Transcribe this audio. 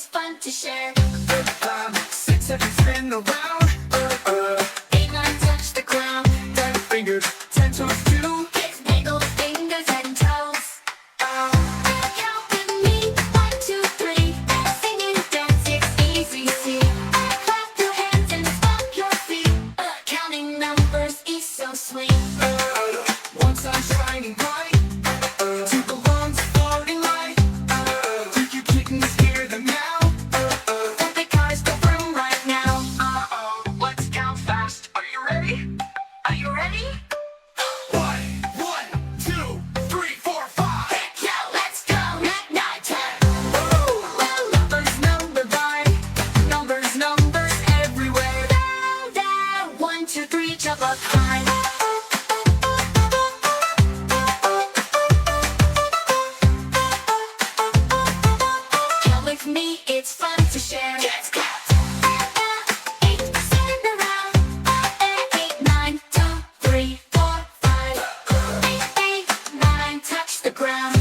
fun to share. 6, 7, spin around. 8, 9, touch the ground. 10 fingers, 10 toes too. Kids wiggle fingers and toes. Count with me, 1, 2, 3. Sing and dance, it's easy, see. Clap your hands and stomp your feet. Counting numbers is so sweet. One sun shining bright. Two balloons floating light. Do you kittens hear them now? The big cars go vroom right now. Let's count fast. Are you ready? Are you ready? 1, 2, 3, 4, 5. Heck yeah, let's go! 9, 10. Woo! Well, numbers number by. Numbers everywhere. Down, down. 1, 2, 3, jump up high. Count with me, it's fun to share. Let's go. 8, spin around. 8, 9, 2, 3, 4, 5. 8, 9, touch the ground.